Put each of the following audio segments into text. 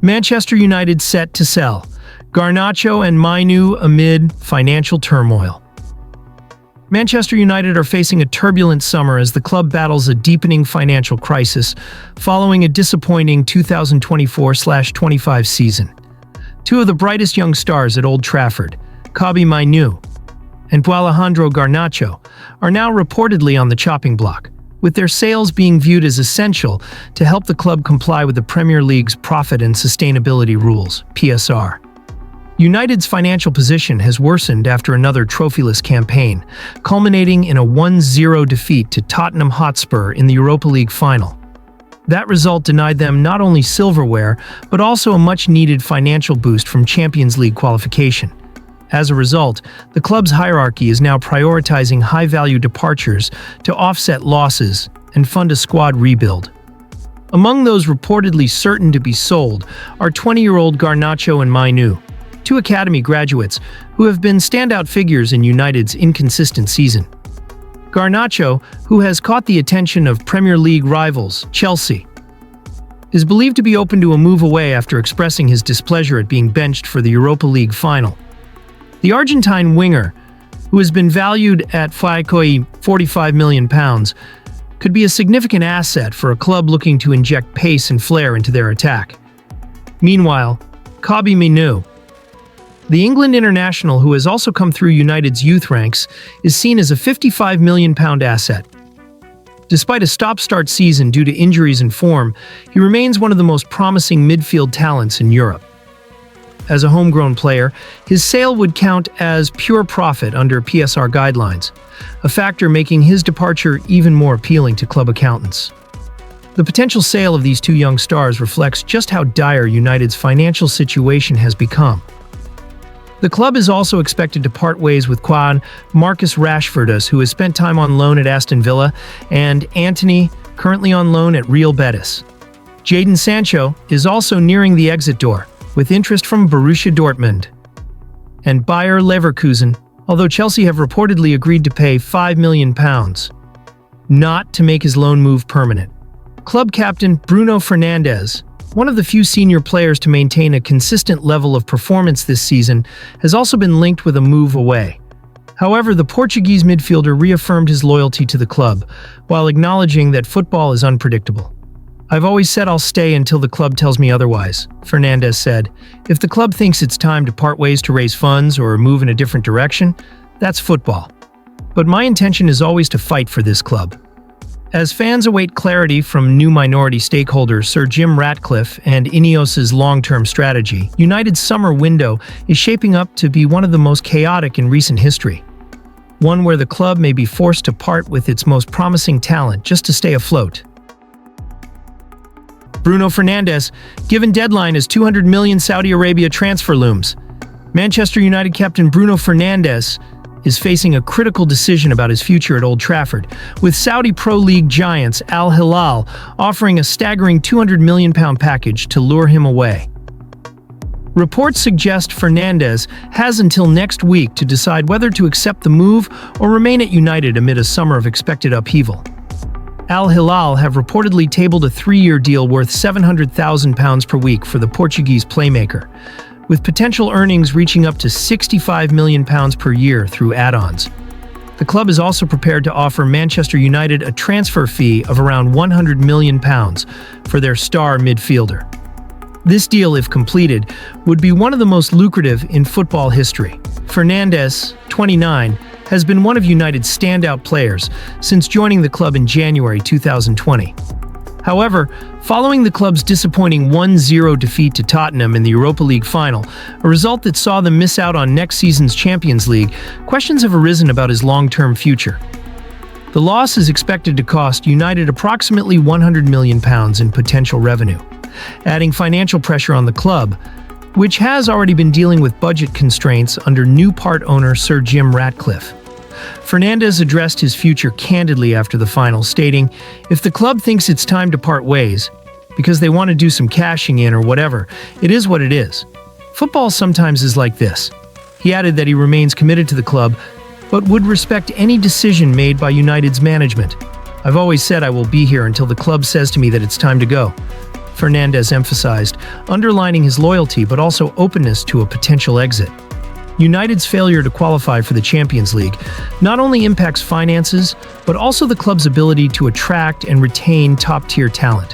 Manchester United set to sell Garnacho and Mainu amid financial turmoil. Manchester United are facing a turbulent summer as the club battles a deepening financial crisis following a disappointing 2024-25 season. Two of the brightest young stars at Old Trafford, Kobbie Mainoo and Alejandro Garnacho, are now reportedly on the chopping block, with their sales being viewed as essential to help the club comply with the Premier League's Profit and Sustainability Rules, PSR. United's financial position has worsened after another trophyless campaign, culminating in a 1-0 defeat to Tottenham Hotspur in the Europa League final. That result denied them not only silverware, but also a much-needed financial boost from Champions League qualification. As a result, the club's hierarchy is now prioritizing high-value departures to offset losses and fund a squad rebuild. Among those reportedly certain to be sold are 20-year-old Garnacho and Mainoo, two academy graduates who have been standout figures in United's inconsistent season. Garnacho, who has caught the attention of Premier League rivals Chelsea, is believed to be open to a move away after expressing his displeasure at being benched for the Europa League final. The Argentine winger, who has been valued at £45 million, could be a significant asset for a club looking to inject pace and flair into their attack. Meanwhile, Kobbie Mainoo, the England international who has also come through United's youth ranks, is seen as a £55 million asset. Despite a stop-start season due to injuries and form, he remains one of the most promising midfield talents in Europe. As a homegrown player, his sale would count as pure profit under PSR guidelines, a factor making his departure even more appealing to club accountants. The potential sale of these two young stars reflects just how dire United's financial situation has become. The club is also expected to part ways with Marcus Rashford, who has spent time on loan at Aston Villa, and Antony, currently on loan at Real Betis. Jadon Sancho is also nearing the exit door, with interest from Borussia Dortmund and Bayer Leverkusen, although Chelsea have reportedly agreed to pay £5 million, not to make his loan move permanent. Club captain Bruno Fernandes, one of the few senior players to maintain a consistent level of performance this season, has also been linked with a move away. However, the Portuguese midfielder reaffirmed his loyalty to the club, while acknowledging that football is unpredictable. "I've always said I'll stay until the club tells me otherwise," Fernandes said. "If the club thinks it's time to part ways to raise funds or move in a different direction, that's football. But my intention is always to fight for this club." As fans await clarity from new minority stakeholders Sir Jim Ratcliffe and Ineos's long-term strategy, United's summer window is shaping up to be one of the most chaotic in recent history. One where the club may be forced to part with its most promising talent just to stay afloat. Bruno Fernandes, given deadline as 200 million Saudi Arabia transfer looms. Manchester United captain Bruno Fernandes is facing a critical decision about his future at Old Trafford, with Saudi Pro League giants Al Hilal offering a staggering £200 million package to lure him away. Reports suggest Fernandes has until next week to decide whether to accept the move or remain at United amid a summer of expected upheaval. Al Hilal have reportedly tabled a 3-year deal worth £700,000 per week for the Portuguese playmaker, with potential earnings reaching up to £65 million per year through add-ons. The club is also prepared to offer Manchester United a transfer fee of around £100 million for their star midfielder. This deal, if completed, would be one of the most lucrative in football history. Fernandes, 29, has been one of United's standout players since joining the club in January 2020. However, following the club's disappointing 1-0 defeat to Tottenham in the Europa League final, a result that saw them miss out on next season's Champions League, questions have arisen about his long-term future. The loss is expected to cost United approximately £100 million in potential revenue, adding financial pressure on the club, which has already been dealing with budget constraints under new part owner Sir Jim Ratcliffe. Fernandes addressed his future candidly after the final, stating, "If the club thinks it's time to part ways, because they want to do some cashing in or whatever, it is what it is. Football sometimes is like this." He added that he remains committed to the club, but would respect any decision made by United's management. "I've always said I will be here until the club says to me that it's time to go. Fernandes emphasized, underlining his loyalty but also openness to a potential exit. United's failure to qualify for the Champions League not only impacts finances, but also the club's ability to attract and retain top-tier talent.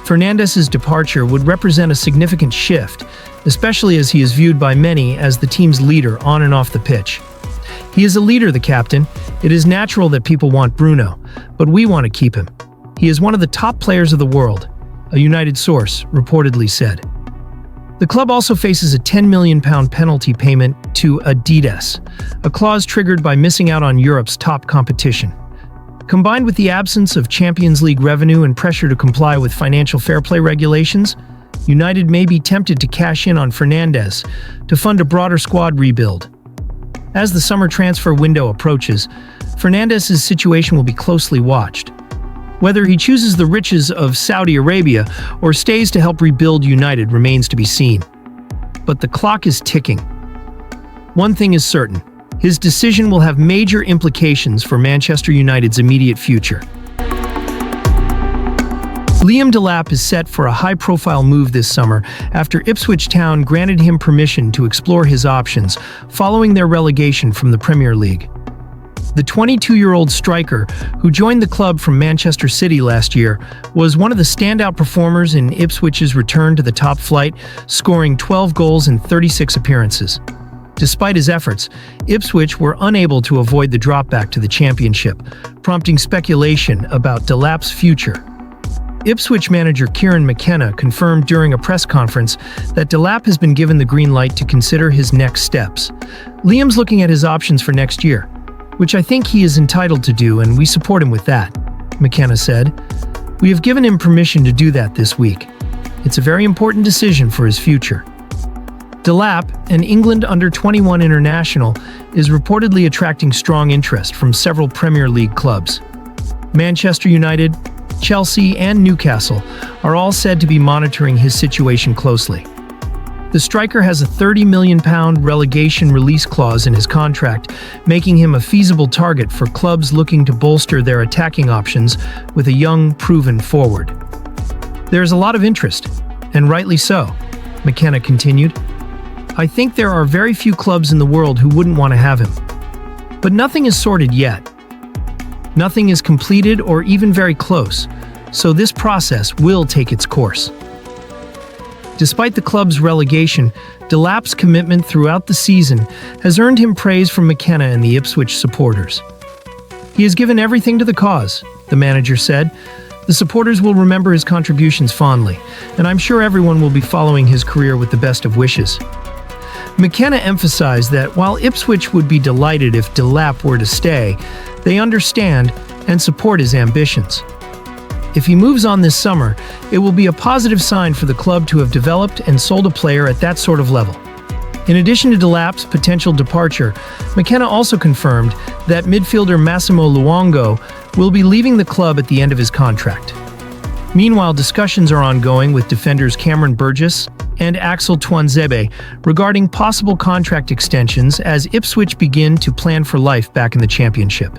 Fernandes' departure would represent a significant shift, especially as he is viewed by many as the team's leader on and off the pitch. He is a leader, the captain. It is natural that people want Bruno, but we want to keep him. He is one of the top players of the world, a United source reportedly said. The club also faces a £10 million penalty payment to Adidas, a clause triggered by missing out on Europe's top competition. Combined with the absence of Champions League revenue and pressure to comply with financial fair play regulations, United may be tempted to cash in on Fernandes to fund a broader squad rebuild. As the summer transfer window approaches, Fernandes' situation will be closely watched. Whether he chooses the riches of Saudi Arabia or stays to help rebuild United remains to be seen. But the clock is ticking. One thing is certain, his decision will have major implications for Manchester United's immediate future. Liam Delap is set for a high-profile move this summer after Ipswich Town granted him permission to explore his options following their relegation from the Premier League. The 22-year-old striker, who joined the club from Manchester City last year, was one of the standout performers in Ipswich's return to the top flight, scoring 12 goals in 36 appearances. Despite his efforts, Ipswich were unable to avoid the drop back to the Championship, prompting speculation about Delap's future. Ipswich manager Kieran McKenna confirmed during a press conference that Delap has been given the green light to consider his next steps. Liam's looking at his options for next year, which I think he is entitled to do, and we support him with that, McKenna said. We have given him permission to do that this week. It's a very important decision for his future. Delap, an England under-21 international, is reportedly attracting strong interest from several Premier League clubs. Manchester United, Chelsea, and Newcastle are all said to be monitoring his situation closely. The striker has a £30 million relegation release clause in his contract, making him a feasible target for clubs looking to bolster their attacking options with a young, proven forward. There's a lot of interest, and rightly so, McKenna continued. I think there are very few clubs in the world who wouldn't want to have him. But nothing is sorted yet. Nothing is completed or even very close, so this process will take its course. Despite the club's relegation, Delap's commitment throughout the season has earned him praise from McKenna and the Ipswich supporters. He has given everything to the cause, the manager said. The supporters will remember his contributions fondly, and I'm sure everyone will be following his career with the best of wishes. McKenna emphasized that while Ipswich would be delighted if Delap were to stay, they understand and support his ambitions. If he moves on this summer, it will be a positive sign for the club to have developed and sold a player at that sort of level. In addition to Delap's potential departure, McKenna also confirmed that midfielder Massimo Luongo will be leaving the club at the end of his contract. Meanwhile, discussions are ongoing with defenders Cameron Burgess and Axel Tuanzebe regarding possible contract extensions as Ipswich begin to plan for life back in the Championship.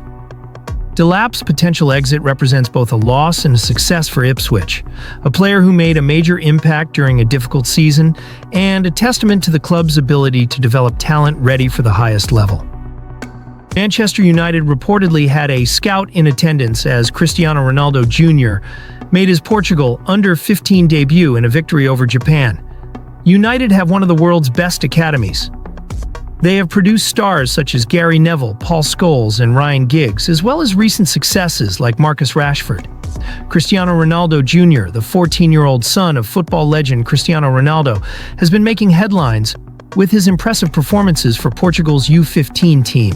Delap's potential exit represents both a loss and a success for Ipswich, a player who made a major impact during a difficult season, and a testament to the club's ability to develop talent ready for the highest level. Manchester United reportedly had a scout in attendance as Cristiano Ronaldo Jr. made his Portugal under-15 debut in a victory over Japan. United have one of the world's best academies. They have produced stars such as Gary Neville, Paul Scholes, and Ryan Giggs, as well as recent successes like Marcus Rashford. Cristiano Ronaldo Jr., the 14-year-old son of football legend Cristiano Ronaldo, has been making headlines with his impressive performances for Portugal's U15 team.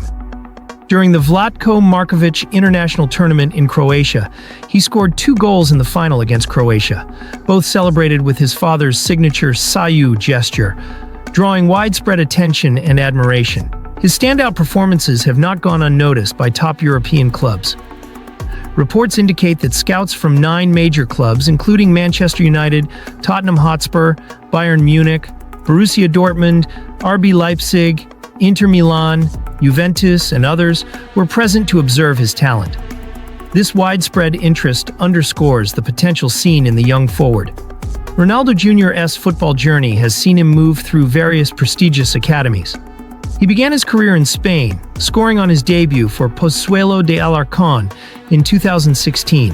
During the Vlatko Markovic International Tournament in Croatia, he scored 2 goals in the final against Croatia, both celebrated with his father's signature Saju gesture, drawing widespread attention and admiration. His standout performances have not gone unnoticed by top European clubs. Reports indicate that scouts from 9 major clubs, including Manchester United, Tottenham Hotspur, Bayern Munich, Borussia Dortmund, RB Leipzig, Inter Milan, Juventus, and others, were present to observe his talent. This widespread interest underscores the potential seen in the young forward. Ronaldo Jr.'s football journey has seen him move through various prestigious academies. He began his career in Spain, scoring on his debut for Pozuelo de Alarcón in 2016.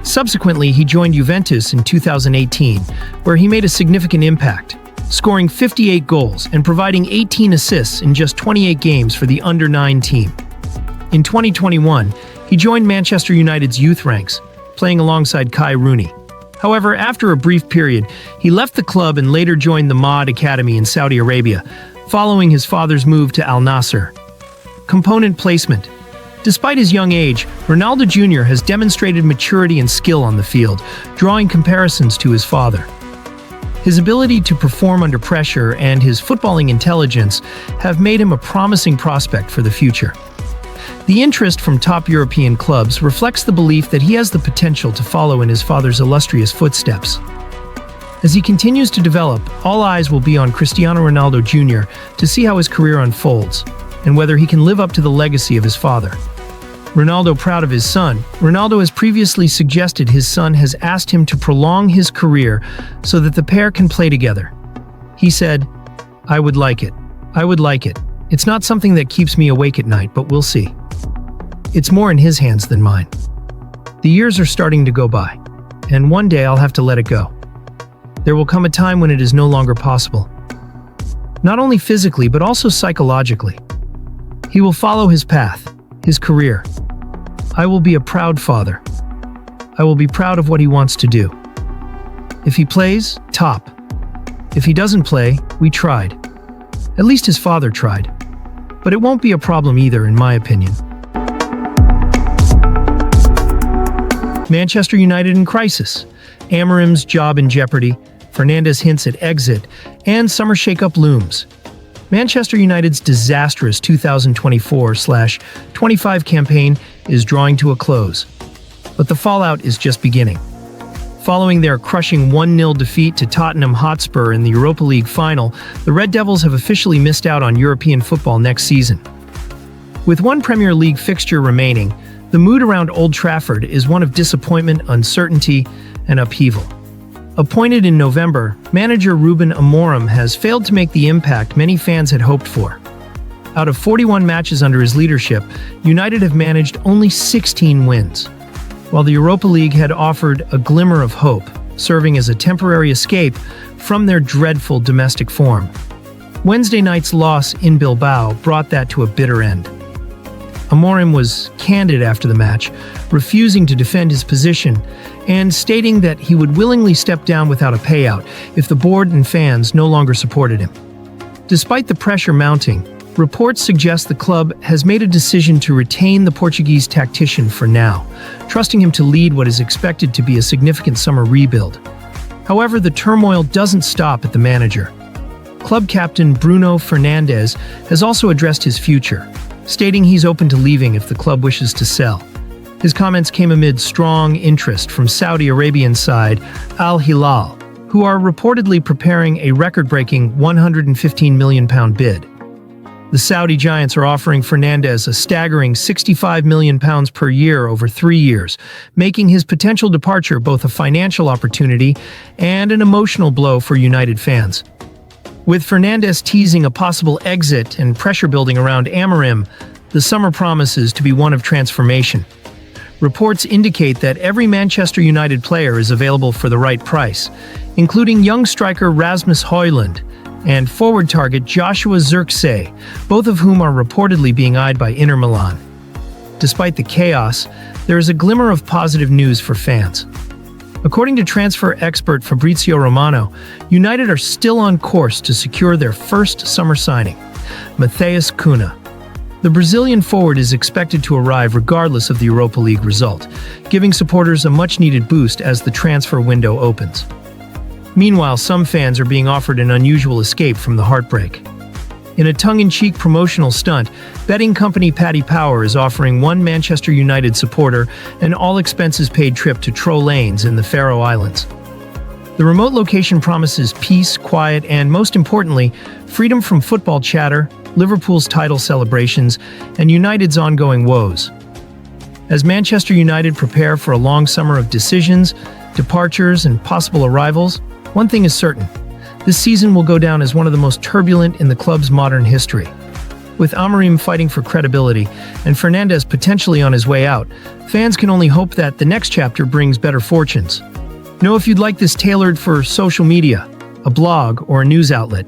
Subsequently, he joined Juventus in 2018, where he made a significant impact, scoring 58 goals and providing 18 assists in just 28 games for the under-9 team. In 2021, he joined Manchester United's youth ranks, playing alongside Kai Rooney. However, after a brief period, he left the club and later joined the Maad Academy in Saudi Arabia, following his father's move to Al Nassr. Component placement. Despite his young age, Ronaldo Jr. has demonstrated maturity and skill on the field, drawing comparisons to his father. His ability to perform under pressure and his footballing intelligence have made him a promising prospect for the future. The interest from top European clubs reflects the belief that he has the potential to follow in his father's illustrious footsteps. As he continues to develop, all eyes will be on Cristiano Ronaldo Jr. to see how his career unfolds, and whether he can live up to the legacy of his father. Ronaldo proud of his son. Ronaldo has previously suggested his son has asked him to prolong his career so that the pair can play together. He said, "I would like it. I would like it. It's not something that keeps me awake at night, but we'll see." It's more in his hands than mine. The years are starting to go by, and one day I'll have to let it go. There will come a time when it is no longer possible. Not only physically, but also psychologically. He will follow his path, his career. I will be a proud father. I will be proud of what he wants to do. If he plays, top. If he doesn't play, we tried. At least his father tried. But it won't be a problem either, in my opinion. Manchester United in crisis. Amorim's job in jeopardy. Fernandes hints at exit, and summer shakeup looms. Manchester United's disastrous 2024-25 campaign is drawing to a close. But the fallout is just beginning. Following their crushing 1-0 defeat to Tottenham Hotspur in the Europa League final, the Red Devils have officially missed out on European football next season. With one Premier League fixture remaining, the mood around Old Trafford is one of disappointment, uncertainty, and upheaval. Appointed in November, manager Ruben Amorim has failed to make the impact many fans had hoped for. Out of 41 matches under his leadership, United have managed only 16 wins, while the Europa League had offered a glimmer of hope, serving as a temporary escape from their dreadful domestic form. Wednesday night's loss in Bilbao brought that to a bitter end. Amorim was candid after the match, refusing to defend his position and stating that he would willingly step down without a payout if the board and fans no longer supported him. Despite the pressure mounting, reports suggest the club has made a decision to retain the Portuguese tactician for now, trusting him to lead what is expected to be a significant summer rebuild. However, the turmoil doesn't stop at the manager. Club captain Bruno Fernandes has also addressed his future, stating he's open to leaving if the club wishes to sell. His comments came amid strong interest from Saudi Arabian side Al Hilal, who are reportedly preparing a record-breaking £115 million bid. The Saudi giants are offering Fernandes a staggering £65 million per year over 3 years, making his potential departure both a financial opportunity and an emotional blow for United fans. With Fernandes teasing a possible exit and pressure building around Amorim, the summer promises to be one of transformation. Reports indicate that every Manchester United player is available for the right price, including young striker Rasmus Højlund and forward target Joshua Zirkzee, both of whom are reportedly being eyed by Inter Milan. Despite the chaos, there is a glimmer of positive news for fans. According to transfer expert Fabrizo Romano, United are still on course to secure their first summer signing, Matheus Cunha. The Brazilian forward is expected to arrive regardless of the Europa League result, giving supporters a much-needed boost as the transfer window opens. Meanwhile, some fans are being offered an unusual escape from the heartbreak. In a tongue-in-cheek promotional stunt, betting company Paddy Power is offering one Manchester United supporter an all-expenses-paid trip to Troll Lanes in the Faroe Islands. The remote location promises peace, quiet, and, most importantly, freedom from football chatter, Liverpool's title celebrations, and United's ongoing woes. As Manchester United prepare for a long summer of decisions, departures, and possible arrivals, One thing is certain. This season will go down as one of the most turbulent in the club's modern history. With Amorim fighting for credibility and Fernandes potentially on his way out, fans can only hope that the next chapter brings better fortunes. Know if you'd like this tailored for social media, a blog, or a news outlet.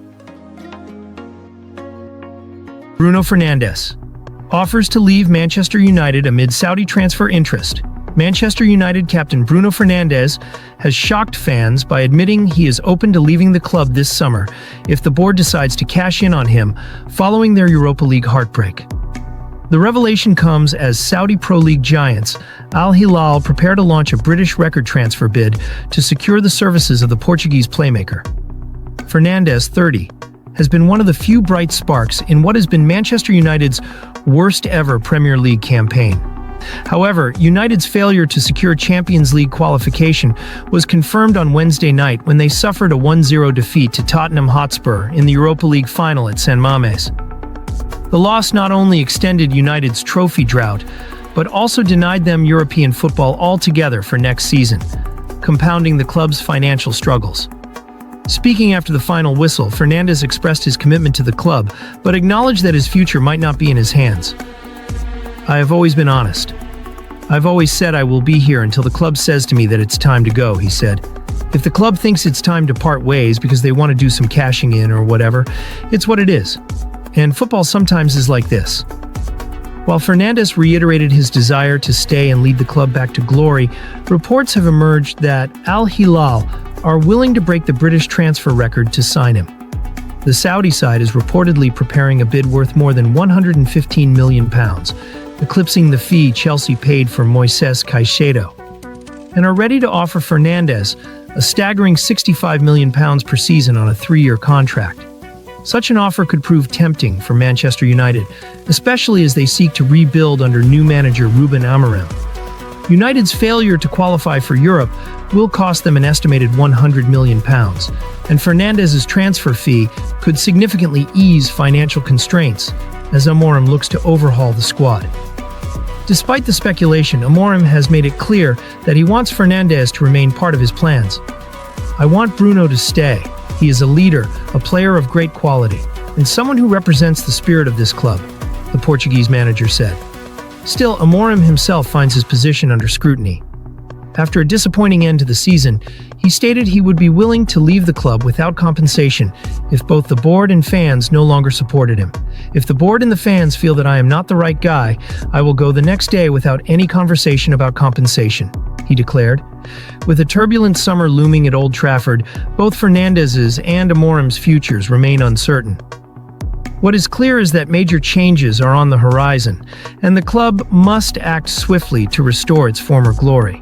Bruno Fernandes offers to leave Manchester United amid Saudi transfer interest. Manchester United captain Bruno Fernandes has shocked fans by admitting he is open to leaving the club this summer if the board decides to cash in on him following their Europa League heartbreak. The revelation comes as Saudi Pro League giants Al Hilal prepare to launch a British record transfer bid to secure the services of the Portuguese playmaker. Fernandes, 30, has been one of the few bright sparks in what has been Manchester United's worst-ever Premier League campaign. However, United's failure to secure Champions League qualification was confirmed on Wednesday night when they suffered a 1-0 defeat to Tottenham Hotspur in the Europa League final at San Mamés. The loss not only extended United's trophy drought, but also denied them European football altogether for next season, compounding the club's financial struggles. Speaking after the final whistle, Fernandes expressed his commitment to the club, but acknowledged that his future might not be in his hands. "I have always been honest. I've always said I will be here until the club says to me that it's time to go," he said. "If the club thinks it's time to part ways because they want to do some cashing in or whatever, it's what it is. And football sometimes is like this." While Fernandes reiterated his desire to stay and lead the club back to glory, reports have emerged that Al Hilal are willing to break the British transfer record to sign him. The Saudi side is reportedly preparing a bid worth more than £115 million, eclipsing the fee Chelsea paid for Moises Caicedo, and are ready to offer Fernandes a staggering £65 million per season on a 3-year contract. Such an offer could prove tempting for Manchester United, especially as they seek to rebuild under new manager Ruben Amorim. United's failure to qualify for Europe will cost them an estimated £100 million, and Fernandes' transfer fee could significantly ease financial constraints as Amorim looks to overhaul the squad. Despite the speculation, Amorim has made it clear that he wants Fernandes to remain part of his plans. "I want Bruno to stay. He is a leader, a player of great quality, and someone who represents the spirit of this club," the Portuguese manager said. Still, Amorim himself finds his position under scrutiny. After a disappointing end to the season, he stated he would be willing to leave the club without compensation if both the board and fans no longer supported him. "If the board and the fans feel that I am not the right guy, I will go the next day without any conversation about compensation," he declared. With a turbulent summer looming at Old Trafford, both Fernandes's and Amorim's futures remain uncertain. What is clear is that major changes are on the horizon, and the club must act swiftly to restore its former glory.